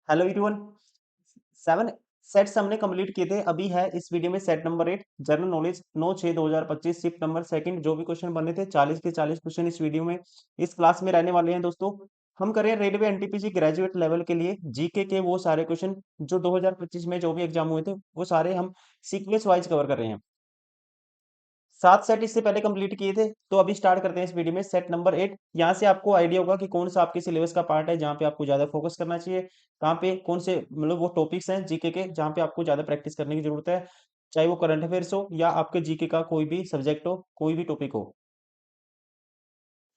Hello everyone. 7 sets हमने complete किए थे। अभी है इस वीडियो में set number 8 general knowledge 9/6/2025 shift number second. जो भी क्वेश्चन बने थे 40 के 40 क्वेश्चन इस वीडियो में इस क्लास में रहने वाले हैं दोस्तों। हम कर रहे हैं रेलवे एनटीपीसी ग्रेजुएट लेवल के लिए जीके के वो सारे क्वेश्चन जो 2025 में जो भी एग्जाम हुए थे वो सारे हम सीक्वेंस वाइज कवर कर रहे हैं। 7 सेट इससे पहले कंप्लीट किए थे, तो अभी स्टार्ट करते हैं इस वीडियो में सेट नंबर 8। यहाँ से आपको आइडिया होगा कि कौन सा आपके सिलेबस का पार्ट है जहाँ पे आपको ज्यादा फोकस करना चाहिए, कहाँ पे कौन से मतलब वो टॉपिक्स हैं जीके के जहाँ पे आपको ज्यादा प्रैक्टिस करने की जरूरत है, चाहे वो करंट अफेयर्स हो या आपके जीके का कोई भी सब्जेक्ट हो, कोई भी टॉपिक हो।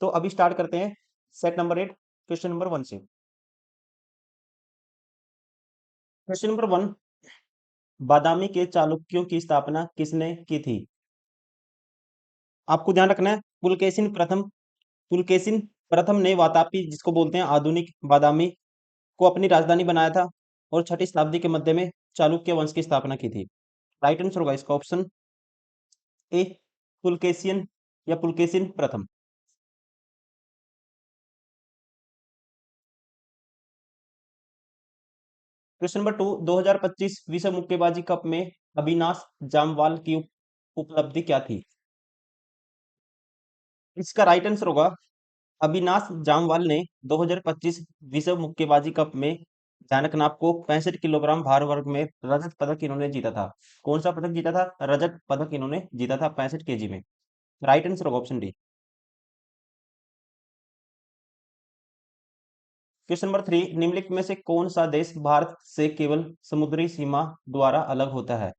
तो अभी स्टार्ट करते हैं सेट नंबर 8 क्वेश्चन नंबर 1 से। क्वेश्चन नंबर 1, बादामी के चालुक्यों की स्थापना किसने की थी? आपको ध्यान रखना है पुलकेशिन प्रथम ने वातापी, जिसको बोलते हैं आधुनिक बादामी, को अपनी राजधानी बनाया था और छठी शताब्दी के मध्य में चालुक्य वंश की स्थापना की थी। राइट आंसर होगा इसका ऑप्शन ए, पुलकेशियन या पुलकेशिन प्रथम। क्वेश्चन नंबर 2, 2025 विश्व मुक्केबाजी कप में अविनाश जामवाल की उपलब्धि क्या थी? इसका राइट आंसर होगा अविनाश जामवाल ने 2025 विश्व मुक्केबाजी कप में झानकनाप को 65 किलोग्राम भार वर्ग में रजत पदक इन्होंने जीता था। कौन सा पदक जीता था? रजत पदक इन्होंने जीता था 65 केजी में। राइट आंसर होगा ऑप्शन डी। क्वेश्चन नंबर 3, निम्नलिखित में से कौन सा देश भारत से केवल समुद्री सीमा द्वारा अलग होता है?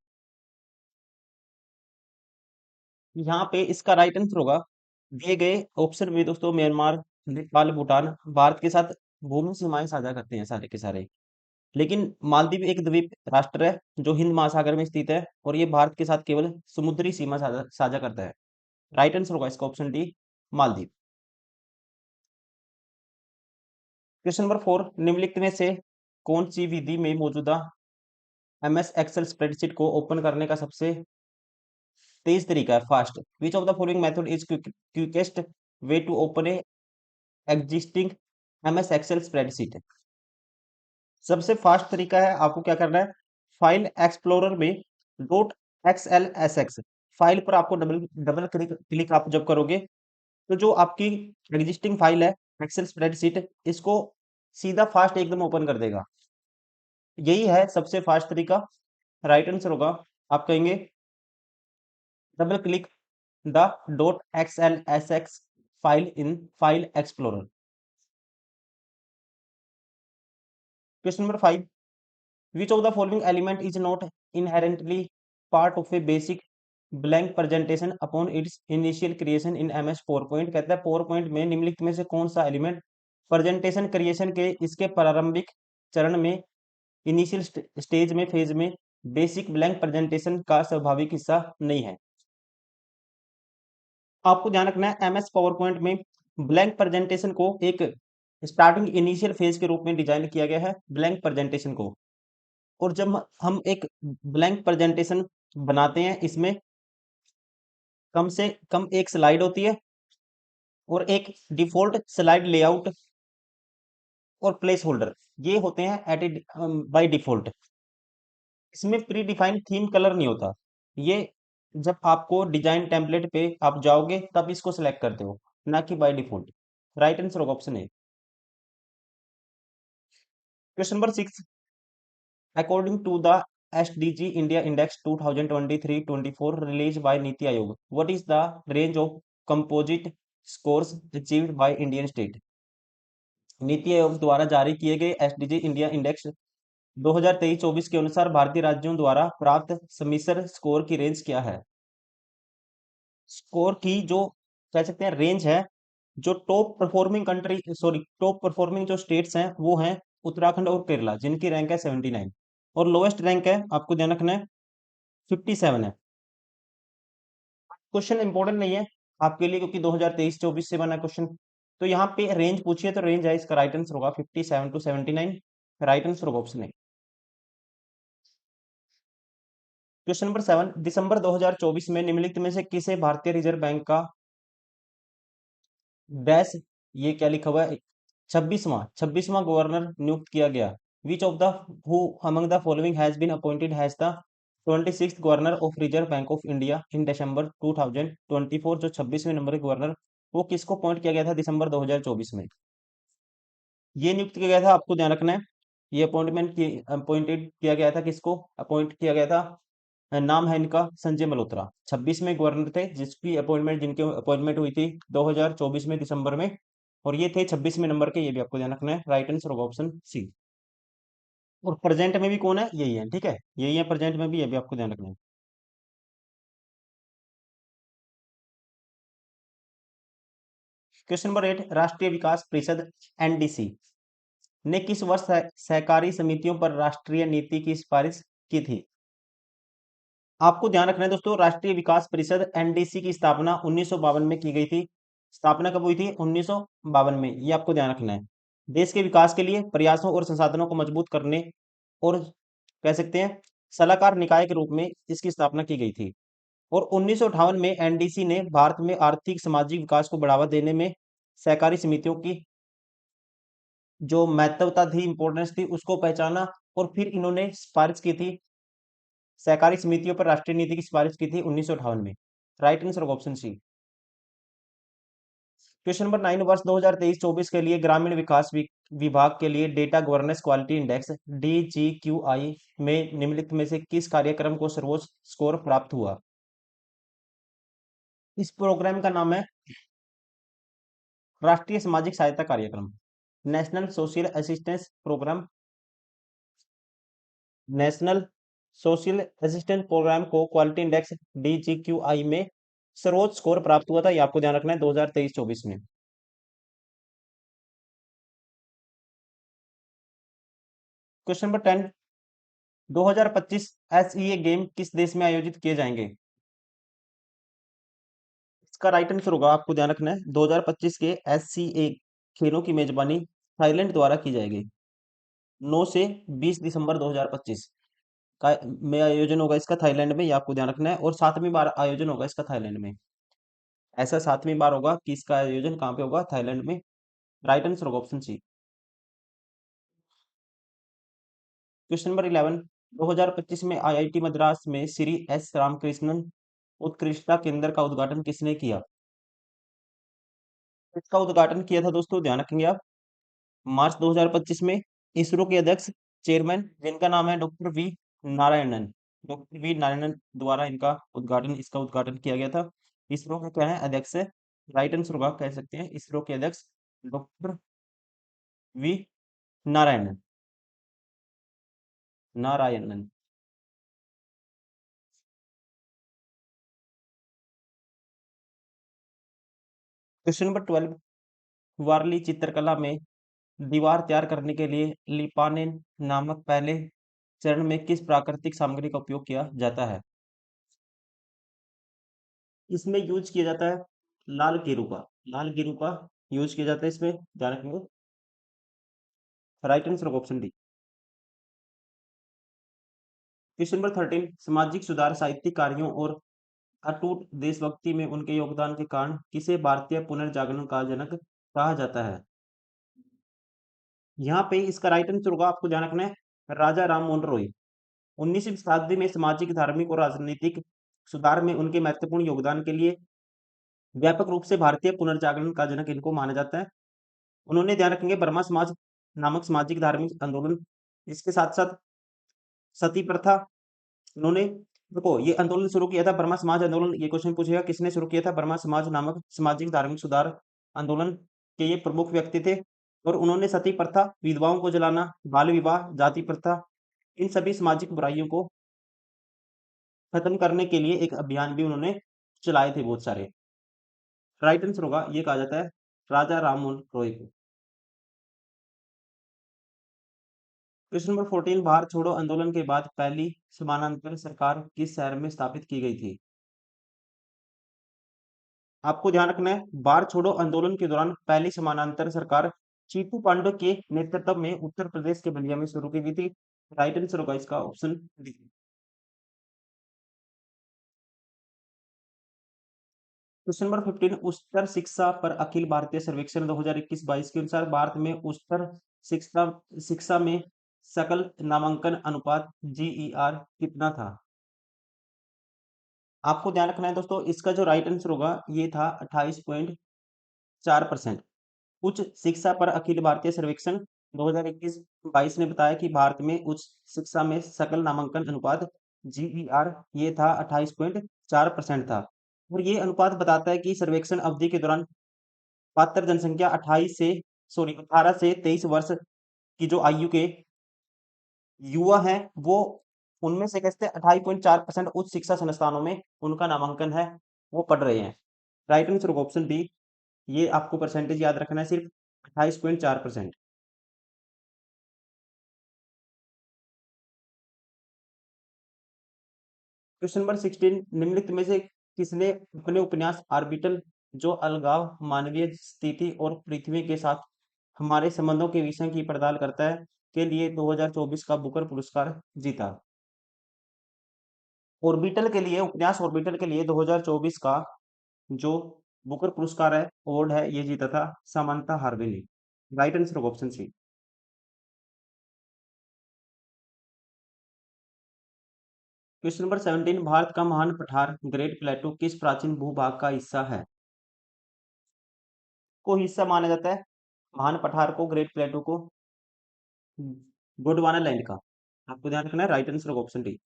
यहाँ पे इसका राइट आंसर होगा दिए गए ऑप्शन में दोस्तों म्यांमार, नेपाल, भूटान भारत के साथ भूमि सीमाएं साझा करते हैं सारे के सारे। लेकिन मालदीव एक द्वीप राष्ट्र है जो हिंद महासागर में स्थित है और ये भारत के साथ केवल समुद्री सीमा साझा साझा करता है। राइट आंसर होगा इसका option D, Maldives. Question number 4, निम्नलिखित में से कौन सी विधि में मौजूदा एमएस एक्सेल स्प्रेडशीट को ओपन करने का सबसे तेज तरीका है, fast? Which of the following method is quickest way to open a existing MS Excel spreadsheet? सबसे फास्ट तरीका है, आपको क्या करना है, फाइल एक्सप्लोरर में डॉट XLSX फाइल पर आपको डबल डबल क्लिक क्लिक आप जब करोगे तो जो आपकी एग्जिस्टिंग फाइल है एक्सेल स्प्रेडशीट, इसको सीधा फास्ट एकदम ओपन कर देगा। यही है सबसे फास्ट तरीका। राइट आंसर होगा, आप कहेंगे double click the dot XLSX file in file explorer. Question number 5, which of the following element is not inherently part of a basic blank presentation upon its initial creation in MS PowerPoint? कहता है PowerPoint में निम्नलिखित में से कौन सा element presentation creation के इसके प्रारंभिक चरण में, इनिशियल स्टेज में, फेज में बेसिक ब्लैंक प्रेजेंटेशन का स्वाभाविक हिस्सा नहीं है? आपको ध्यान रखना है MS पावर पॉइंट में ब्लैंक प्रेजेंटेशन को एक स्टार्टिंग इनिशियल फेज के रूप में डिजाइन किया गया है ब्लैंक प्रेजेंटेशन को। और जब हम एक ब्लैंक प्रेजेंटेशन बनाते हैं इसमें कम से कम एक स्लाइड होती है और एक डिफॉल्ट स्लाइड लेआउट और प्लेस होल्डर, ये होते हैं एट बाय डिफॉल्ट। इसमें प्री डिफाइंड थीम कलर नहीं होता। ये जब आपको डिजाइन टेम्पलेट पे आप जाओगे तब इसको सिलेक्ट करते हो, ना कि बाय डिफॉल्ट। राइट आंसर होगा option A. Question number 6, according to the SDG India Index 2023-24 released by Niti Aayog, what is the range of composite scores achieved by Indian state? NITI Aayog द्वारा जारी किए गए एसडीजी इंडिया इंडेक्स 2023-24 के अनुसार भारतीय राज्यों द्वारा प्राप्त समिश्र स्कोर की रेंज क्या है? स्कोर की जो कह सकते हैं रेंज है, जो top performing country sorry top performing जो स्टेट्स हैं वो हैं उत्तराखंड और केरला, जिनकी रैंक है 79 और लोएस्ट रैंक है, आपको ध्यान रखना है, 57 है। क्वेश्चन इंपॉर्टेंट नहीं है आपके लिए क्योंकि 2023-24 से बना क्वेश्चन। तो यहाँ पे रेंज पूछिए तो रेंज है, इसका राइट आंसर होगा 57 टू 79। राइट आंसर होगा ऑप्शन ए। क्वेश्चन नंबर 7, दिसंबर 2024 में निम्नलिखित में से किसे भारतीय रिजर्व बैंक का डैश, ये क्या लिखा हुआ है, 26वां गवर्नर नियुक्त किया गया? Which of the who among the following has been appointed has the 26th governor of Reserve Bank of India in December 2024? जो 26वें नंबर के गवर्नर, वो किसको अपॉइंट किया गया था दिसंबर 2024 में? ये नियुक्त किया गया था, आपको ध्यान रखना है। ये अपॉइंटमेंट की अपॉइंटेड किया गया था, किसको अपॉइंट किया गया था? नाम है इनका संजय मल्होत्रा। 26वें गवर्नर थे जिसकी अपॉइंटमेंट, जिनकी अपॉइंटमेंट हुई थी 2024 में दिसंबर में, और ये थे 26वें नंबर के। ये भी आपको ध्यान रखना है। राइट आंसर होगा ऑप्शन सी। और प्रेजेंट में भी कौन है? यही है, ठीक है, यही है प्रेजेंट में भी, ये भी आपको ध्यान रखना है। क्वेश्चन नंबर 8, राष्ट्रीय विकास परिषद एनडीसी ने किस वर्ष सहकारी समितियों पर राष्ट्रीय नीति की सिफारिश की थी? आपको ध्यान रखना है दोस्तों, राष्ट्रीय विकास परिषद एनडीसी की स्थापना 1952 में की गई थी। स्थापना कब हुई थी? 1952 में। ये आपको ध्यान रखना है। देश के विकास के लिए प्रयासों और संसाधनों को मजबूत करने और कह सकते हैं सलाहकार निकाय के रूप में इसकी स्थापना की गई थी। और 1958 में एनडीसी ने भारत में आर्थिक सामाजिक विकास को बढ़ावा देने में सहकारी समितियों की जो महत्वता थी, इंपॉर्टेंस थी, उसको पहचाना, और फिर इन्होंने सिफारिश की थी, सहकारी समितियों पर राष्ट्रीय नीति की सिफारिश की थी 1958 में। राइट आंसर होगा ऑप्शन सी। क्वेश्चन नंबर 9, वर्ष 2023-24 के लिए ग्रामीण विकास विभाग के लिए data governance quality index DGQI में निम्नलिखित में से किस कार्यक्रम को सर्वोच्च स्कोर प्राप्त हुआ? इस प्रोग्राम का नाम है राष्ट्रीय सामाजिक सहायता कार्यक्रम, national social assistance program. National social assistance program को क्वालिटी इंडेक्स DGQI में सर्वोच्च स्कोर प्राप्त हुआ था। ये आपको ध्यान रखना है 2023-24 में। क्वेश्चन नंबर 10, 2025 SEA गेम किस देश में आयोजित किए जाएंगे? इसका राइट आंसर होगा, आपको ध्यान रखना है, 2025 के SCA खेलों की मेजबानी थाईलैंड द्वारा की जाएगी। 9 से 20 दिसंबर 2025 का में आयोजन होगा इसका थाईलैंड में। ये आपको ध्यान रखना है। और 7वीं बार आयोजन होगा इसका थाईलैंड में। ऐसा 7वीं बार होगा कि इसका आयोजन कहाँ पे होगा? थाईलैंड में। राइट आंसर होगा ऑप्शन सी। क्वेश्चन नंबर 11, 2025 में IIT मद्रास में श्री S रामकृष्णन उत्कृष्टता केंद्र का उद्घाटन किसने किया? इसका उद्घाटन किया था दोस्तों, ध्यान रखेंगे आप, मार्च 2025 में इसरो के अध्यक्ष चेयरमैन, जिनका नाम है doctor V Narayanan. Doctor V Narayanan द्वारा इसका उद्घाटन किया गया था। इसरो के क्या है? अध्यक्ष है। राइट आंसर होगा, कह सकते हैं, इसरो के अध्यक्ष doctor V Narayanan. Narayanan. Question number 12, वारली चित्रकला में दीवार तैयार करने के लिए लिपानेन नामक पहले चरण में किस प्राकृतिक सामग्री का उपयोग किया जाता है? इसमें यूज किया जाता है लाल गेरू का। लाल गेरू का यूज किया जाता है इसमें, ध्यान रखेंगे। राइट आंसर होगा ऑप्शन डी। क्वेश्चन नंबर 13, सामाजिक सुधार, साहित्यिक कार्यों और अटूट देशभक्ति में उनके योगदान के कारण किसे भारतीय पुनर्जागरण का जनक कहा जाता है? यहाँ पे इसका राइट आंसर होगा, आपको ध्यान रखना है, राजा राम मोहन रॉय। 19वीं शताब्दी में सामाजिक, धार्मिक और राजनीतिक सुधार में उनके महत्वपूर्ण योगदान के लिए व्यापक रूप से भारतीय पुनर्जागरण का जनक इनको माना जाता है। उन्होंने, ध्यान रखेंगे, ब्रह्मा समाज नामक सामाजिक धार्मिक आंदोलन, इसके साथ साथ सती प्रथा, उन्होंने, देखो, ये आंदोलन शुरू किया था ब्रह्मा समाज आंदोलन। ये क्वेश्चन पूछेगा किसने शुरू किया था? ब्रह्मा समाज नामक सामाजिक धार्मिक सुधार आंदोलन के ये प्रमुख व्यक्ति थे। और उन्होंने सती प्रथा, विधवाओं को जलाना, बाल विवाह, जाति प्रथा, इन सभी सामाजिक बुराइयों को खत्म करने के लिए एक अभियान भी उन्होंने चलाए थे बहुत सारे। राइट आंसर होगा, ये कहा जाता है राजा राममोहन रॉय को। क्वेश्चन नंबर 14, भारत छोड़ो आंदोलन के बाद पहली समानांतर सरकार किस शहर में स्थापित की गई थी? आपको ध्यान रखना है, भारत छोड़ो आंदोलन के दौरान पहली समानांतर सरकार चीतू पांडे के नेतृत्व में उत्तर प्रदेश के बलिया में शुरू की गई थी। राइट आंसर होगा इसका ऑप्शन डी। क्वेश्चन नंबर 15, उच्चतर शिक्षा पर अखिल भारतीय सर्वेक्षण 2021-22 के अनुसार भारत में उच्चतर शिक्षा शिक्षा में सकल नामांकन अनुपात GER कितना था? आपको ध्यान रखना है दोस्तों, इसका जो राइट आंसर होगा ये था 28.4%। उच्च शिक्षा पर अखिल भारतीय सर्वेक्षण 2021-22 ने बताया कि भारत में उच्च शिक्षा में सकल नामांकन अनुपात GER ये था 28.4% था। और ये अनुपात बताता है कि सर्वेक्षण अवधि के दौरान पात्र जनसंख्या 18 से 23 वर्ष की जो आयु के युवा हैं, वो उनमें से कैसे 28.4% उच्च शिक्षा संस्थानों में उनका नामांकन है, वो पढ़ रहे हैं। राइट आंसर होगा ऑप्शन बी। ये आपको परसेंटेज याद रखना है, सिर्फ 28.4%। क्वेश्चन नंबर 16, निम्नलिखित में से किसने अपने उपन्यास ऑर्बिटल, जो अलगाव, मानवीय स्थिति और पृथ्वी के साथ हमारे संबंधों के विषय की पड़ताल करता है, के लिए 2024 का बुकर पुरस्कार जीता? ऑर्बिटल के लिए, उपन्यास ऑर्बिटल के लिए 2024 का जो बुकर पुरस्कार है, अवार्ड है, ये जीता था समांथा हार्वे ने। राइट आंसर होगा option C. Question number 17, Bharat का महान पठार ग्रेट प्लेटू किस प्राचीन भूभाग का हिस्सा है? को हिस्सा माना जाता है महान पठार को, ग्रेट प्लेटू को, गोंडवाना लैंड का। आपको ध्यान रखना है, राइट आंसर होगा option D.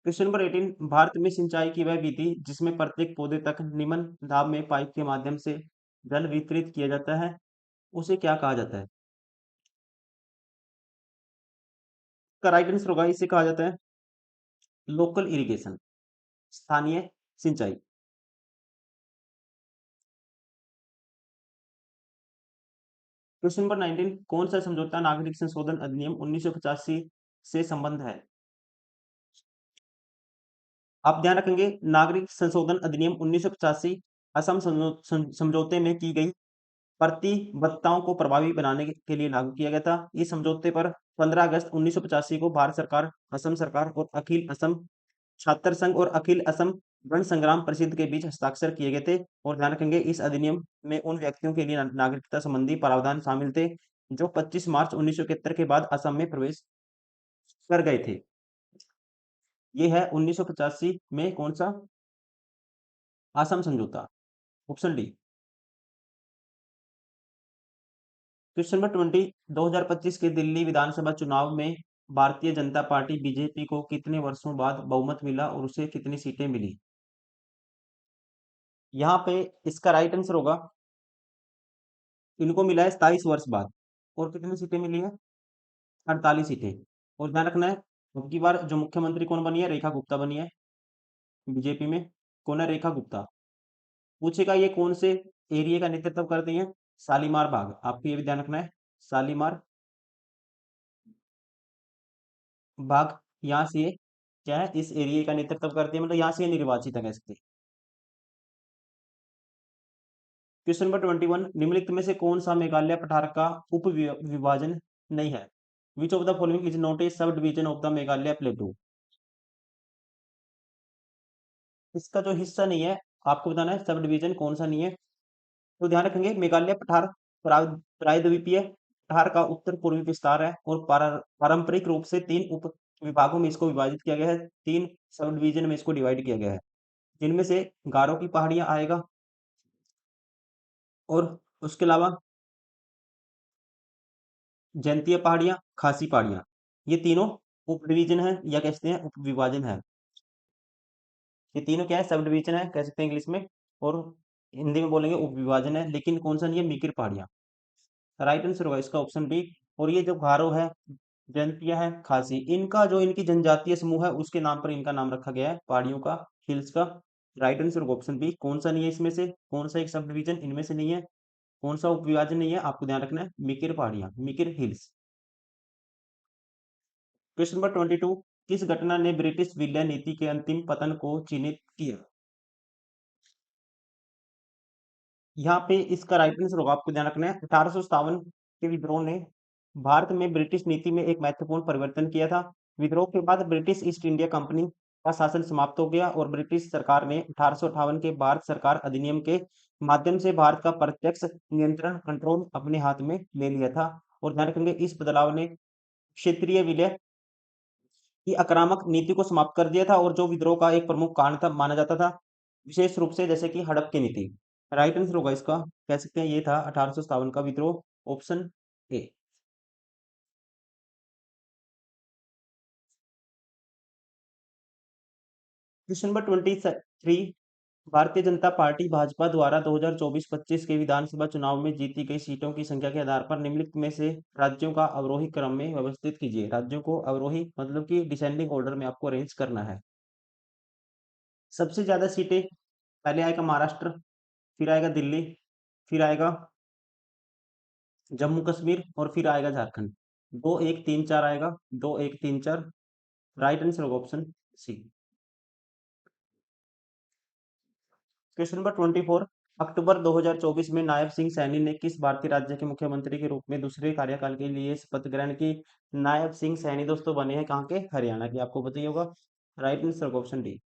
Question number 18, Bharat में सिंचाई की वह विधि जिसमें प्रत्येक पौधे तक निम्न दाब में पाइप के माध्यम से जल वितरित किया जाता है, उसे क्या कहा जाता है? का राइट आंसर होगा, इसे कहा जाता है लोकल इरिगेशन, स्थानीय सिंचाई। क्वेश्चन नंबर 19, कौन सा समझौता नागरिक संशोधन अधिनियम 1985 से संबंध है? आप ध्यान रखेंगे, नागरिक संशोधन अधिनियम 1985 असम समझौते में की गई प्रतिबद्धताओं को प्रभावी बनाने के लिए लागू किया गया था। इस समझौते पर 15 अगस्त 1985 को भारत सरकार, असम सरकार और अखिल असम छात्र संघ और अखिल असम गण संग्राम परिषद के बीच हस्ताक्षर किए गए थे। और ध्यान रखेंगे, इस अधिनियम में उन व्यक्तियों के लिए नागरिकता संबंधी प्रावधान शामिल थे जो 25 मार्च 1971 के बाद असम में प्रवेश कर गए थे। ये है 1985 में कौन सा? असम समझौता, ऑप्शन डी। क्वेश्चन नंबर 20, 2025 के दिल्ली विधानसभा चुनाव में भारतीय जनता पार्टी बीजेपी को कितने वर्षों बाद बहुमत मिला और उसे कितनी सीटें मिली? यहाँ पे इसका राइट आंसर होगा, इनको मिला है 27 वर्ष बाद। और कितनी सीटें मिली है? 48 सीटें। और ध्यान रखना है, अब की बार जो मुख्यमंत्री कौन बनी है? रेखा गुप्ता बनी है बीजेपी में। कौन है? रेखा गुप्ता। पूछेगा ये कौन से एरिया का नेतृत्व करती है? शालीमार बाग, आपको ये भी ध्यान रखना है, शालीमार बाग। यहाँ से ये क्या है, इस एरिया का नेतृत्व करती है, मतलब यहाँ से ये निर्वाचित है, कह सकते हैं। क्वेश्चन नंबर 21, निम्नलिखित में से कौन सा मेघालय पठार का उप विभाजन नहीं है? Which of the following is not a sub division of the Meghalaya प्लेटू? इसका जो हिस्सा नहीं है, आपको बताना है सब डिवीजन कौन सा नहीं है। तो ध्यान रखेंगे, मेघालय पठार प्रायद्वीपीय पठार का उत्तर पूर्वी विस्तार है और पारंपरिक रूप से 3 उप विभागों में इसको विभाजित किया गया है, 3 सब डिवीजन में इसको डिवाइड किया गया है, जिनमें से गारो की पहाड़ियां आएगा और उसके अलावा जयंतीय पहाड़ियां, खासी पहाड़ियां, ये तीनों उप डिवीजन है या कहते हैं उप विभाजन है। ये तीनों क्या है? सब डिवीजन है कह सकते हैं इंग्लिश में, और हिंदी में बोलेंगे उप विभाजन है। लेकिन कौन सा नहीं है? मीकर पहाड़ियां। राइट आंसर होगा इसका ऑप्शन बी। और ये जो गारो है, जयंतिया है, खासी, इनका जो इनकी जनजातीय समूह है उसके नाम पर इनका नाम रखा गया है, पहाड़ियों का, हिल्स का। राइट आंसर होगा ऑप्शन बी। कौन सा नहीं है इसमें से? कौन सा एक सब डिवीजन इनमें से नहीं है? कौन सा उप विभाजन नहीं है? आपको ध्यान रखना है, मिकिर पहाड़ियां, मिकिर हिल्स। क्वेश्चन नंबर 22, किस घटना ने ब्रिटिश विलय नीति के अंतिम पतन को चिन्हित किया? यहाँ पे इसका राइट आंसर होगा, आपको ध्यान रखना है, 1857 के विद्रोह ने भारत में ब्रिटिश नीति में एक महत्वपूर्ण परिवर्तन किया था। विद्रोह के बाद ब्रिटिश ईस्ट इंडिया कंपनी का शासन समाप्त हो गया और ब्रिटिश सरकार ने 1858 के भारत सरकार अधिनियम के माध्यम से भारत का प्रत्यक्ष नियंत्रण कंट्रोल अपने हाथ में ले लिया था। और ध्यान रखेंगे इस बदलाव ने क्षेत्रीय विलय की आक्रामक नीति को समाप्त कर दिया था और जो विद्रोह का एक प्रमुख कारण था माना जाता था, विशेष रूप से जैसे कि हड़प की नीति। राइट आंसर होगा इसका, कह सकते हैं ये था 1857 का विद्रोह, option A. Question number 23, Bharatiya Janata party Bhajpa द्वारा 2024-25 के विधानसभा चुनाव में जीती गई सीटों की संख्या के आधार पर निम्नलिखित में से राज्यों का अवरोही क्रम में व्यवस्थित कीजिए। राज्यों को अवरोही मतलब कि डिसेंडिंग ऑर्डर में आपको अरेंज करना है। सबसे ज्यादा सीटें, पहले आएगा महाराष्ट्र, फिर आएगा दिल्ली, फिर आएगा जम्मू कश्मीर और फिर आएगा झारखंड। 2 1 3 4 आएगा, 2 1 3 4। राइट आंसर होगा ऑप्शन सी। क्वेश्चन नंबर 24, अक्टूबर 2024 में नायब सिंह सैनी ने किस भारतीय राज्य के मुख्यमंत्री के रूप में दूसरे कार्यकाल के लिए शपथ ग्रहण की? नायब सिंह सैनी दोस्तों बने हैं कहाँ के? हरियाणा के, आपको पता ही होगा। राइट आंसर होगा option D.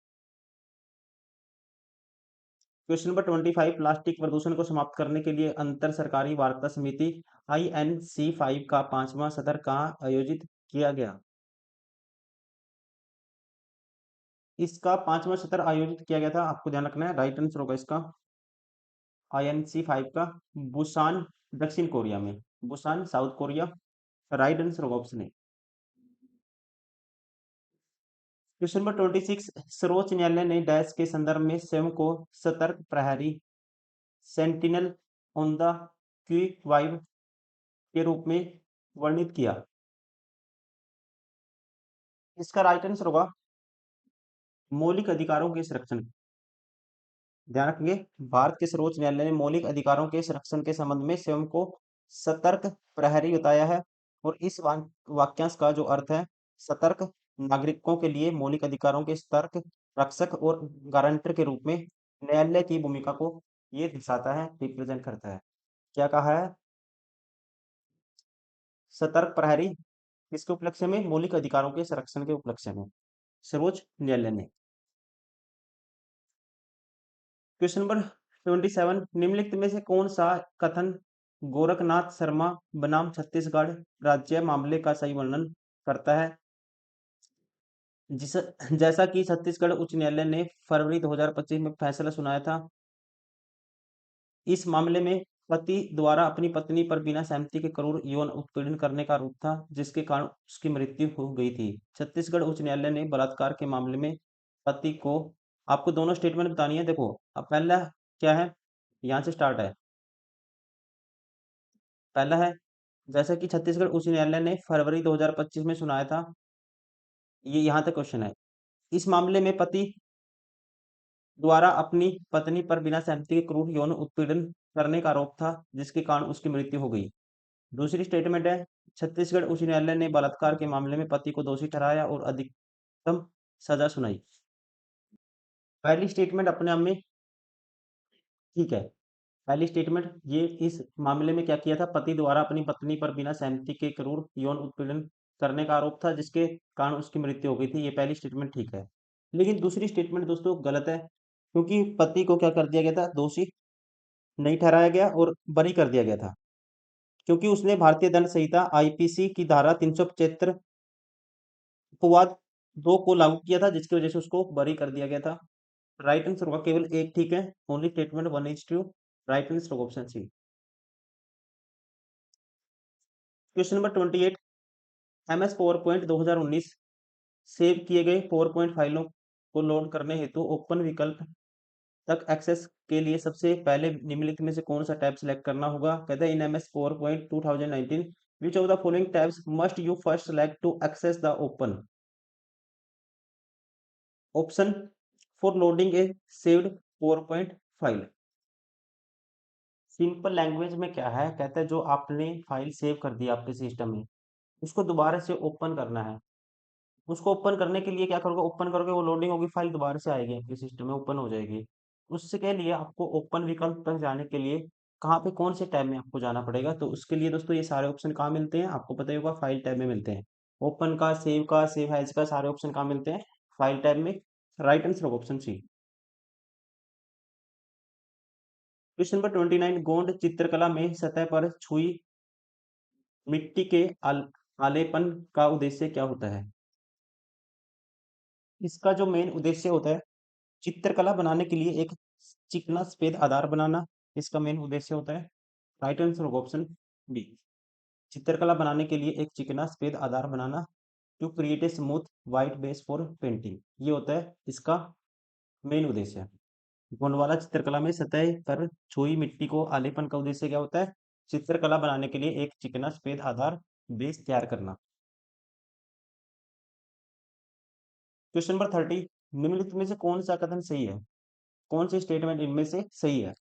Question number 25, plastic प्रदूषण को समाप्त करने के लिए अंतर सरकारी वार्ता समिति INC5 का 5वां सत्र कहाँ आयोजित किया गया? इसका 5वां सत्र आयोजित किया गया था, आपको ध्यान रखना है। राइट आंसर होगा इसका INC5 का बुसान, दक्षिण कोरिया में, Busan south Korea. Right answer होगा ऑप्शन ए। क्वेश्चन नंबर 26, सर्वोच्च न्यायालय ने डैश के संदर्भ में स्वयं को सतर्क प्रहरी, सेंटिनल ऑन द क्यू वाइव के रूप में वर्णित किया? इसका राइट आंसर होगा मौलिक अधिकारों के संरक्षण। ध्यान रखेंगे, भारत के सर्वोच्च न्यायालय ने मौलिक अधिकारों के संरक्षण के संबंध में स्वयं को सतर्क प्रहरी बताया है। और इस वाक्यांश का जो अर्थ है, सतर्क नागरिकों के लिए मौलिक अधिकारों के सतर्क रक्षक और गारंटर के रूप में न्यायालय की भूमिका को ये दर्शाता है, रिप्रेजेंट करता है। क्या कहा है? सतर्क प्रहरी किसके उपलक्ष्य में? मौलिक अधिकारों के संरक्षण के उपलक्ष्य में, सर्वोच्च न्यायालय ने। क्वेश्चन नंबर 27, निम्नलिखित में से कौन सा कथन गोरखनाथ शर्मा बनाम छत्तीसगढ़ राज्य मामले का सही वर्णन करता है? जिस जैसा कि छत्तीसगढ़ उच्च न्यायालय ने फरवरी 2025 में फैसला सुनाया था, इस मामले में पति द्वारा अपनी पत्नी पर बिना सहमति के क्रूर यौन उत्पीड़न करने का आरोप था, जिसके कारण उसकी मृत्यु हो गई थी। छत्तीसगढ़ उच्च न्यायालय ने बलात्कार के मामले में पति को, आपको दोनों स्टेटमेंट बतानी है। देखो, अब पहला क्या है, यहाँ से स्टार्ट है। पहला है, जैसा कि छत्तीसगढ़ उच्च न्यायालय ने फरवरी 2025 में सुनाया था, ये यहाँ तक क्वेश्चन है। इस मामले में पति द्वारा अपनी पत्नी पर बिना सहमति के क्रूर यौन उत्पीड़न करने का आरोप था, जिसके कारण उसकी मृत्यु हो गई। दूसरी स्टेटमेंट है, छत्तीसगढ़ उच्च न्यायालय ने बलात्कार के मामले में पति को दोषी ठहराया और अधिकतम सजा सुनाई। पहली स्टेटमेंट अपने आप में ठीक है। पहली स्टेटमेंट, ये इस मामले में क्या किया था, पति द्वारा अपनी पत्नी पर बिना सहमति के क्रूर यौन उत्पीड़न करने का आरोप था, जिसके कारण उसकी मृत्यु हो गई थी। ये पहली स्टेटमेंट ठीक है। लेकिन दूसरी स्टेटमेंट दोस्तों गलत है, क्योंकि पति को क्या कर दिया गया था, दोषी नहीं ठहराया गया और बरी कर दिया गया था, क्योंकि उसने भारतीय दंड संहिता IPC की धारा 375 अपवाद 2 को लागू किया था, जिसकी वजह से उसको बरी कर दिया गया था। राइट आंसर होगा केवल एक ठीक है, only statement 1 is true. Right answer होगा option C. Question number 28, MS PowerPoint 2019 save किए गए पावर पॉइंट फाइलों को लोड करने हेतु ओपन विकल्प तक एक्सेस के लिए सबसे पहले निम्नलिखित में से कौन सा टैब सिलेक्ट करना होगा? कहते हैं in MS PowerPoint 2019 which of the following tabs must you first select to access the open? Option for loading a saved PowerPoint file. Simple language में क्या है, कहते हैं जो आपने फाइल सेव कर दी आपके सिस्टम में, उसको दोबारा से ओपन करना है। उसको ओपन करने के लिए क्या करोगे, ओपन करोगे, वो लोडिंग होगी, फाइल दोबारा से आएगी आपके सिस्टम में, ओपन हो जाएगी। उससे के लिए आपको ओपन विकल्प तक जाने के लिए कहाँ पे, कौन से टैब में आपको जाना पड़ेगा? तो उसके लिए दोस्तों ये सारे ऑप्शन कहाँ मिलते हैं, आपको पता ही होगा, फाइल टैब में मिलते हैं। ओपन का, सेव का, सेव एज का, सारे ऑप्शन कहाँ मिलते हैं? फाइल टैब में। राइट आंसर होगा option C. Question number 29, Gond चित्रकला में सतह पर छुई मिट्टी के आलेपन का उद्देश्य क्या होता है? इसका जो मेन उद्देश्य होता है, चित्रकला बनाने के लिए एक चिकना सफेद आधार बनाना, इसका मेन उद्देश्य होता है। राइट आंसर होगा ऑप्शन बी। चित्रकला बनाने के लिए एक चिकना सफेद आधार बनाना, to create a smooth white base for painting, ये होता है इसका मेन उद्देश्य। गोंडवाना चित्रकला में सतह पर छुई मिट्टी को आलेपन का उद्देश्य क्या होता है? चित्रकला बनाने के लिए एक चिकना सफेद आधार बेस तैयार करना। क्वेश्चन नंबर 30, निम्नलिखित में से कौन सा कथन सही है? कौन सी स्टेटमेंट इनमें से सही है?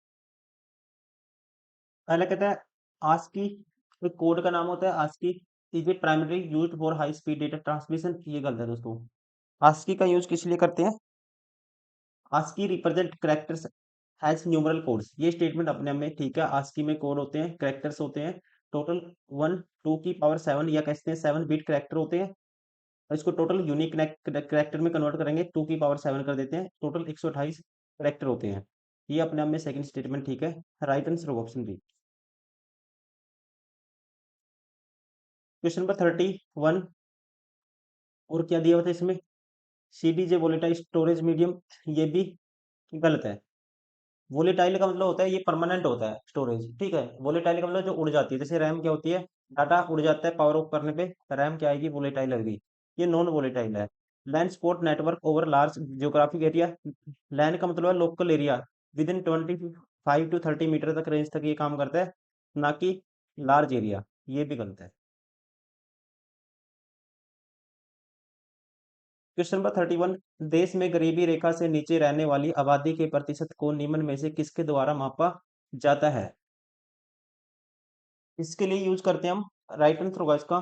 पहला कहता है आस्की, एक कोड का नाम होता है ASCII, is a primary used for high speed data transmission, ये गलत है दोस्तों। आस्की का यूज किस लिए करते हैं? ASCII represent characters has numeral codes, ये स्टेटमेंट अपने आप में ठीक है। आस्की में कोड होते हैं, कैरेक्टर्स होते हैं, टोटल 1 2 की पावर 7, या कहते हैं 7 बिट कैरेक्टर होते हैं। और इसको टोटल यूनिक कैरेक्टर में कन्वर्ट करेंगे, 2 की पावर 7 कर देते हैं, टोटल 128 कैरेक्टर होते हैं। ये अपने आप में सेकंड स्टेटमेंट ठीक है। राइट आंसर होगा ऑप्शन बी। क्वेश्चन नंबर 31, और क्या दिया हुआ था इसमें? सीडीजे वोलेटाइल स्टोरेज मीडियम, ये भी गलत है। वोलेटाइल का मतलब होता है ये परमानेंट होता है स्टोरेज, ठीक है। वोलेटाइल का मतलब जो उड़ जाती है, जैसे रैम क्या होती है, डाटा उड़ जाता है, पावर ऑफ करने पे रैम क्या आएगी, वोलेटाइल आएगी। ये नॉन वोलेटाइल है। Land spot network over large geographic area, land का मतलब है local area, within 25 to 30 meter तक रेंज तक ये काम करता है, ना कि लार्ज एरिया, ये भी गलत है। क्वेश्चन नंबर 31, देश में गरीबी रेखा से नीचे रहने वाली आबादी के प्रतिशत को निम्न में से किसके द्वारा मापा जाता है? इसके लिए यूज करते हैं हम, राइट आंसर होगा इसका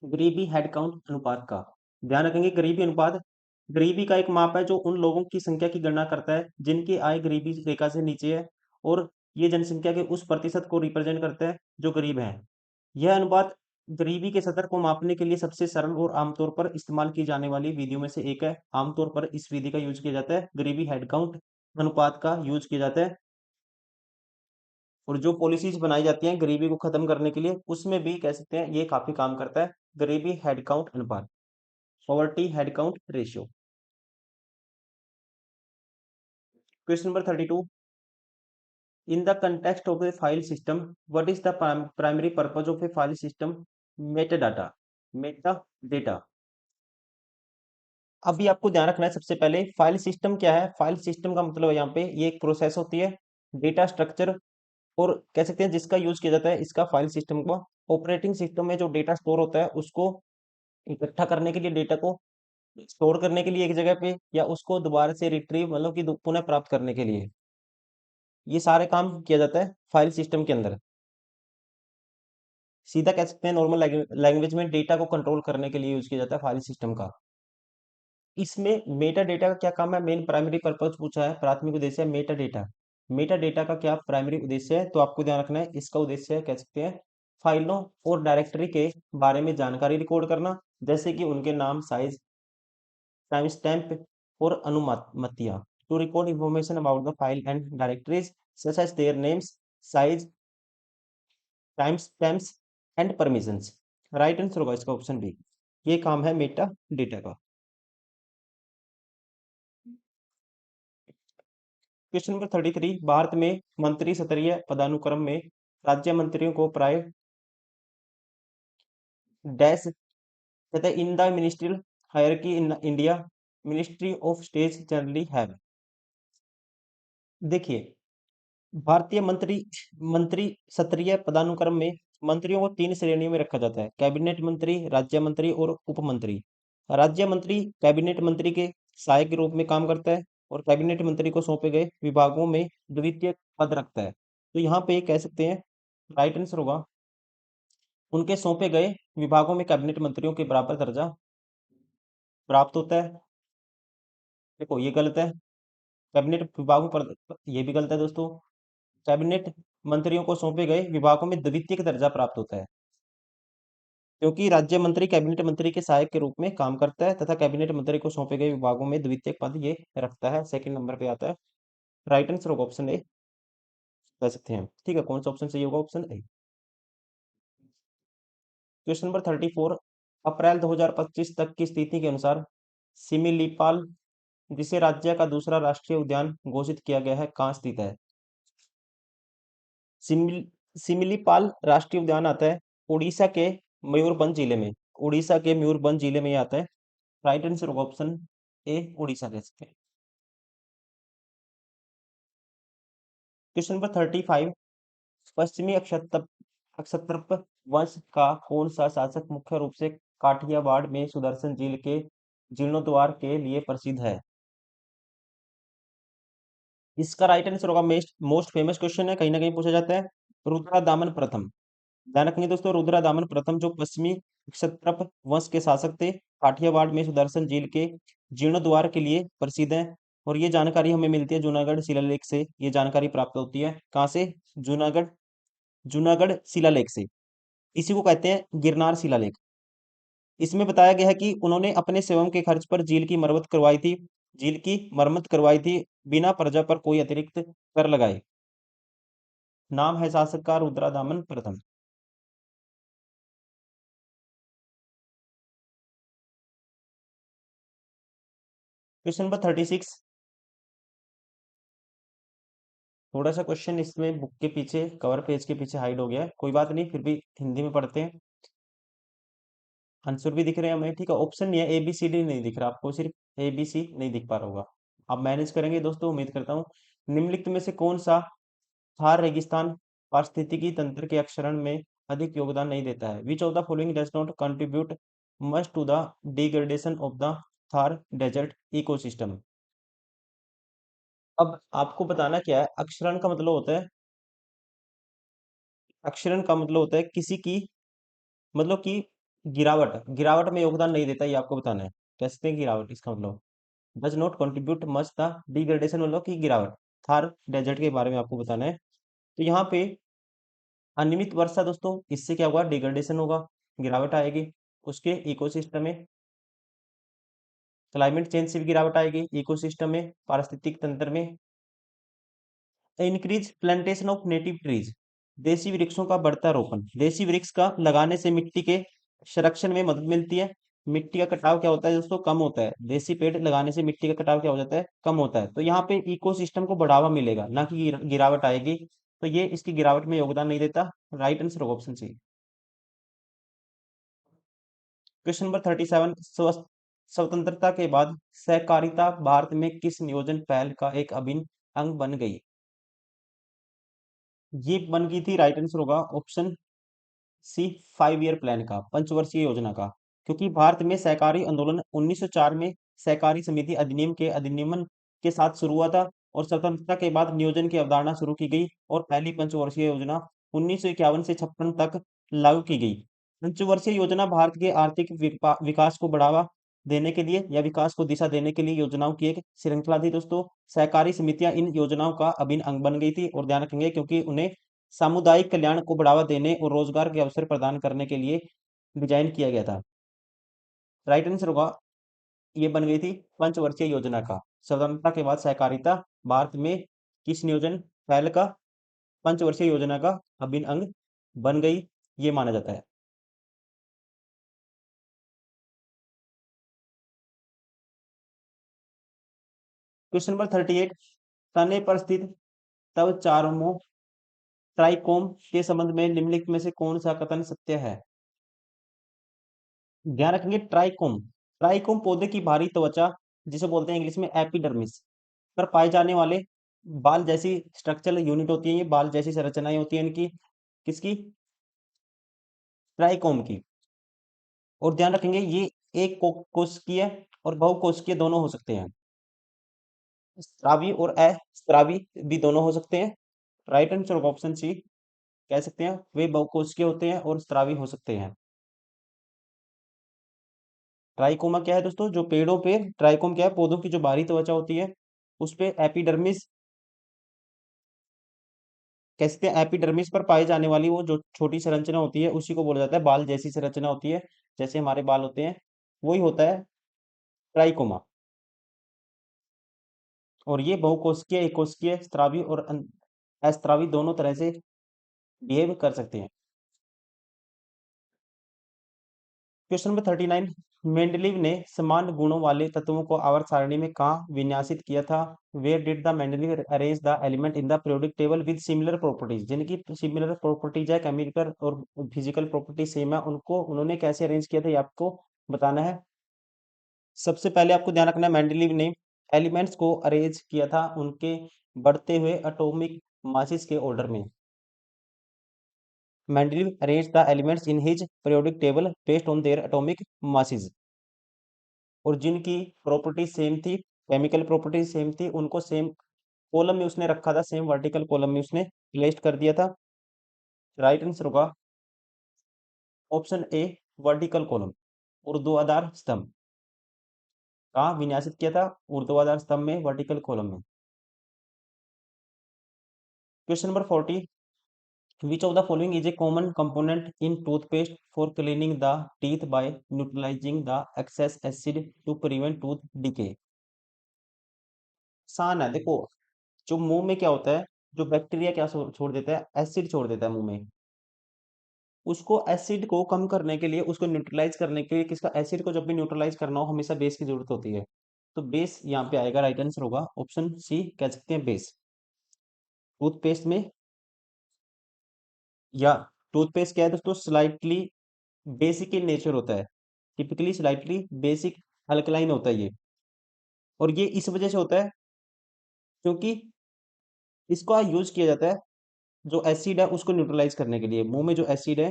गरीबी हेड काउंट अनुपात का। ध्यान रखेंगे, गरीबी अनुपात गरीबी का एक माप है जो उन लोगों की संख्या की गणना करता है जिनकी आय गरीबी रेखा से नीचे है, और ये जनसंख्या के उस प्रतिशत को रिप्रेजेंट करता है जो गरीब है। यह अनुपात गरीबी के स्तर को मापने के लिए सबसे सरल और आमतौर पर इस्तेमाल की जाने वाली विधियों में से एक है। आमतौर पर इस विधि का यूज किया जाता है, गरीबी हेड काउंट अनुपात का यूज किया जाता है। और जो पॉलिसीज बनाई जाती हैं गरीबी को खत्म करने के लिए, उसमें भी कह सकते हैं ये काफी काम करता है, गरीबी हेड काउंट अनुपात, poverty head count ratio. Question number 32, in the context of A file system, what is the primary purpose of A file system? Meta data, Meta data. अभी आपको ध्यान रखना है, सबसे पहले फाइल सिस्टम क्या है? फाइल सिस्टम का मतलब है यहाँ पे ये एक प्रोसेस होती है, डेटा स्ट्रक्चर, और कह सकते हैं जिसका यूज किया जाता है इसका फाइल सिस्टम का। ऑपरेटिंग सिस्टम में जो डेटा स्टोर होता है उसको इकट्ठा करने के लिए, डेटा को स्टोर करने के लिए एक जगह पे, या उसको दोबारा से रिट्रीव मतलब कि पुनः प्राप्त करने के लिए, ये सारे काम किया जाता है फाइल सिस्टम के अंदर। सीधा कह सकते हैं नॉर्मल लैंग्वेज में डेटा को कंट्रोल करने के लिए यूज किया जाता है फाइल सिस्टम का। इसमें मेटा डेटा का क्या काम है? मेन प्राइमरी पर्पज पूछा है, प्राथमिक उद्देश्य है मेटा डेटा। मेटा डेटा का क्या प्राइमरी उद्देश्य है? तो आपको ध्यान रखना है, इसका उद्देश्य है कह सकते हैं फाइलों और डायरेक्टरी के बारे में जानकारी रिकॉर्ड करना, जैसे कि उनके नाम, साइज, टाइम स्टैम्प और अनुमतियां, to record information about the file and directories such as their names, size, time stamps and permissions. Right answer होगा इसका ऑप्शन बी, ये काम है मेटा डेटा का। क्वेश्चन नंबर 33, भारत में मंत्री स्तरीय पदानुक्रम में राज्य मंत्रियों को प्राय डैश कहते हैं in the ministerial hierarchy in India, ministry of state generally have. देखिए, भारतीय मंत्री मंत्री स्तरीय पदानुक्रम में मंत्रियों को 3 श्रेणियों में रखा जाता है, कैबिनेट मंत्री, राज्य मंत्री और उप मंत्री। राज्य मंत्री कैबिनेट मंत्री के सहायक के रूप में काम करता है, और कैबिनेट मंत्री को सौंपे गए विभागों में द्वितीय पद रखता है। तो यहाँ पे कह सकते हैं राइट आंसर होगा उनके सौंपे गए विभागों में कैबिनेट मंत्रियों के बराबर दर्जा प्राप्त होता है। देखो ये गलत है, कैबिनेट विभागों पर, ये भी गलत है दोस्तों। कैबिनेट मंत्रियों को सौंपे गए विभागों में द्वितीय दर्जा प्राप्त होता है। क्योंकि राज्य मंत्री कैबिनेट मंत्री के सहायक के रूप में काम करता है तथा कैबिनेट मंत्री को सौंपे गए विभागों में द्वितीयक पद ये रखता है। सेकंड नंबर पे आता है। राइट आंसर होगा ऑप्शन ए, कह सकते हैं। ठीक है, कौन सा ऑप्शन सही होगा? Option A. क्वेश्चन नंबर 34, अप्रैल 2025 तक की स्थिति के अनुसार सिमिलीपाल, जिसे राज्य का दूसरा राष्ट्रीय उद्यान घोषित किया गया है, कहाँ स्थित है? सिमिल सिमिलीपाल राष्ट्रीय उद्यान आता है उड़ीसा के मयूरभंज जिले में। उड़ीसा के मयूरभंज जिले में ये आता है। राइट आंसर होगा ऑप्शन ए, उड़ीसा कह सकते हैं। क्वेश्चन नंबर 35, पश्चिमी अक्षत्रप वंश का कौन सा शासक मुख्य रूप से काठियावाड़ में सुदर्शन झील के जीर्णोद्वार के लिए प्रसिद्ध है? इसका राइट आंसर होगा, मोस्ट फेमस क्वेश्चन है, कहीं ना कहीं पूछा जाता है, रुद्रदामन प्रथम। ध्यान रखेंगे दोस्तों, रुद्रदामन प्रथम जो पश्चिमी क्षत्रप वंश के शासक थे, काठियावाड़ में सुदर्शन झील के जीर्णोद्वार के लिए प्रसिद्ध है। और ये जानकारी हमें मिलती है जूनागढ़ शिलालेख से। ये जानकारी प्राप्त होती है कहाँ से? जूनागढ़ जूनागढ़ शिलालेख से। इसी को कहते हैं गिरनार शिलालेख। इसमें बताया गया है कि उन्होंने अपने स्वयं के खर्च पर झील की मरम्मत करवाई थी। झील की मरम्मत करवाई थी बिना प्रजा पर कोई अतिरिक्त कर लगाए। नाम है शासक का रुद्रदामन प्रथम। क्वेश्चन नंबर 36, थोड़ा सा क्वेश्चन इसमें बुक के पीछे, कवर पेज के पीछे हाइड हो गया है, कोई बात नहीं, फिर भी हिंदी में पढ़ते हैं। आंसर भी दिख रहे हैं हमें, ठीक है। ऑप्शन नहीं है, ए बी सी डी नहीं दिख रहा आपको, सिर्फ ए बी सी नहीं दिख पा रहा होगा। आप मैनेज करेंगे दोस्तों, उम्मीद करता हूँ। निम्नलिखित में से कौन सा थार रेगिस्तान पारिस्थितिकी तंत्र के अक्षरण में अधिक योगदान नहीं देता है? Which of the following does not contribute much to the degradation of the Thar desert ecosystem? अब आपको बताना क्या है, अक्षरण का मतलब होता है, अक्षरण का मतलब होता है किसी की, मतलब कि गिरावट, गिरावट में योगदान नहीं देता, ये आपको बताना है। कैसे हैं गिरावट, इसका मतलब does not contribute much the degradation, मतलब की गिरावट। थार डेजर्ट के बारे में आपको बताना है। तो यहाँ पे अनियमित वर्षा दोस्तों, इससे क्या होगा? डिग्रेडेशन होगा, गिरावट आएगी उसके इकोसिस्टम में। क्लाइमेट चेंज से भी गिरावट आएगी इकोसिस्टम में, पारिस्थितिक तंत्र में। Increase plantation of native trees, देसी वृक्षों का बढ़ता रोपण। देसी वृक्ष का लगाने से मिट्टी के संरक्षण में मदद मिलती है। मिट्टी का कटाव क्या होता है दोस्तों? कम होता है। देसी पेड़ लगाने से मिट्टी का कटाव क्या हो जाता है? कम होता है। तो यहाँ पे इकोसिस्टम को बढ़ावा मिलेगा, ना कि गिरावट आएगी। तो ये इसकी गिरावट में योगदान नहीं देता। राइट आंसर होगा ऑप्शन सी। क्वेश्चन नंबर 37, स्वतंत्रता के बाद सहकारिता भारत में किस नियोजन पहल का एक अभिन्न अंग बन गई? ये बन गई थी, राइट आंसर होगा ऑप्शन सी, 5 ईयर प्लान का, पंचवर्षीय योजना का। क्योंकि भारत में सहकारी आंदोलन 1904 में सहकारी समिति अधिनियम के अधिनियमन के साथ शुरू हुआ था, और स्वतंत्रता के बाद नियोजन की अवधारणा शुरू की गई, और पहली पंचवर्षीय योजना 1951 से 56 तक लागू की गई। पंचवर्षीय योजना भारत के आर्थिक विकास को बढ़ावा देने के लिए या विकास को दिशा देने के लिए योजनाओं की एक श्रृंखला थी दोस्तों। सहकारी समितियां इन योजनाओं का अभिन्न अंग बन गई थी, और ध्यान रखेंगे क्योंकि उन्हें सामुदायिक कल्याण को बढ़ावा देने और रोजगार के अवसर प्रदान करने के लिए डिजाइन किया गया था। राइट आंसर होगा, ये बन गई थी पंचवर्षीय योजना का। स्वतंत्रता के बाद सहकारिता भारत में किस नियोजन पहल का, पंचवर्षीय योजना का अभिन्न अंग बन गई, ये माना जाता है। क्वेश्चन नंबर 38, तने पर स्थित तव चारों ट्राइकोम के संबंध में निम्नलिखित में से कौन सा कथन सत्य है? ध्यान रखेंगे, ट्राइकोम, ट्राइकोम पौधे की बाहरी त्वचा, जिसे बोलते हैं इंग्लिश में एपिडर्मिस, पर पाए जाने वाले बाल जैसी स्ट्रक्चरल यूनिट होती है, ये बाल जैसी संरचनाएं होती हैं इनकी, किसकी? ट्राइकोम की। और ध्यान रखेंगे ये एक कोशिकीय और बहुकोशिकीय दोनों हो सकते हैं। स्रावी और अस्रावी भी दोनों हो सकते हैं। राइट आंसर होगा ऑप्शन सी, कह सकते हैं वे बहुकोशिकीय होते हैं और स्रावी हो सकते हैं। ट्राइकोमा क्या है दोस्तों? जो पेड़ों पे ट्राइकोम क्या है, पौधों की जो बाहरी त्वचा होती है उस पे एपिडर्मिस कहते हैं एपिडर्मिस पर पाई जाने वाली वो जो छोटी संरचना होती है उसी को बोला जाता है बाल जैसी संरचना होती है, जैसे हमारे बाल होते हैं, वही होता है ट्राइकोमा। और ये बहुकोशिकीय, एककोशिकीय, स्रावी और अस्रावी दोनों तरह से बिहेव कर सकते हैं। क्वेश्चन नंबर 39, मेंडलीव ने समान गुणों वाले तत्वों को आवर्त सारणी में कहाँ विन्यासित किया था? Where did the Mendeleev arrange the element in the periodic table with similar properties? जिनकी सिमिलर प्रॉपर्टीज है, केमिकल और फिजिकल प्रॉपर्टी सेम है, उनको उन्होंने कैसे अरेंज किया था ये आपको बताना है। सबसे पहले आपको ध्यान रखना है, मेंडलीव ने एलिमेंट्स को अरेंज किया था उनके बढ़ते हुए एटॉमिक मासेस के ऑर्डर में। Mendeleev arranged the elements in his periodic table based on their atomic masses। और जिनकी प्रॉपर्टी सेम थी, केमिकल प्रॉपर्टी सेम थी, उनको सेम कॉलम में उसने रखा था, सेम वर्टिकल कॉलम में उसने प्लेस्ड कर दिया था। राइट आंसर होगा ऑप्शन ए, वर्टिकल कॉलम, ऊर्ध्वाधर स्तंभ। कहाँ विन्यासित किया था? ऊर्ध्वाधर स्तंभ में, वर्टिकल कॉलम में। Question number 40, which of the following is a common component in toothpaste for cleaning the teeth by neutralizing the excess acid to prevent tooth decay? आसान है, देखो, जो मुंह में क्या होता है, जो बैक्टीरिया क्या छोड़ देता है, एसिड छोड़ देता है मुंह में। उसको एसिड को कम करने के लिए, उसको न्यूट्रलाइज करने के लिए, किसका एसिड को जब भी न्यूट्रलाइज करना हो हमेशा बेस की जरूरत होती है। तो बेस यहाँ पे आएगा, राइट आंसर होगा ऑप्शन सी, कह सकते हैं बेस। टूथपेस्ट में, या टूथपेस्ट क्या है दोस्तों, स्लाइटली बेसिक इन नेचर होता है, टिपिकली स्लाइटली बेसिक अल्कलाइन होता है ये। और ये इस वजह से होता है क्योंकि इसका यूज किया जाता है जो एसिड है उसको न्यूट्रलाइज करने के लिए। मुंह में जो एसिड है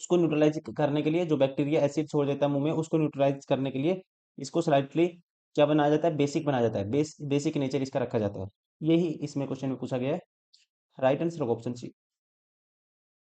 उसको न्यूट्रलाइज करने के लिए, जो बैक्टीरिया एसिड छोड़ देता है मुंह में, उसको न्यूट्रलाइज करने के लिए इसको स्लाइटली क्या बनाया जाता है, बेसिक बनाया जाता है, बेसिक नेचर इसका रखा जाता है। यही इसमें क्वेश्चन में पूछा गया है। राइट आंसर होगा ऑप्शन सी।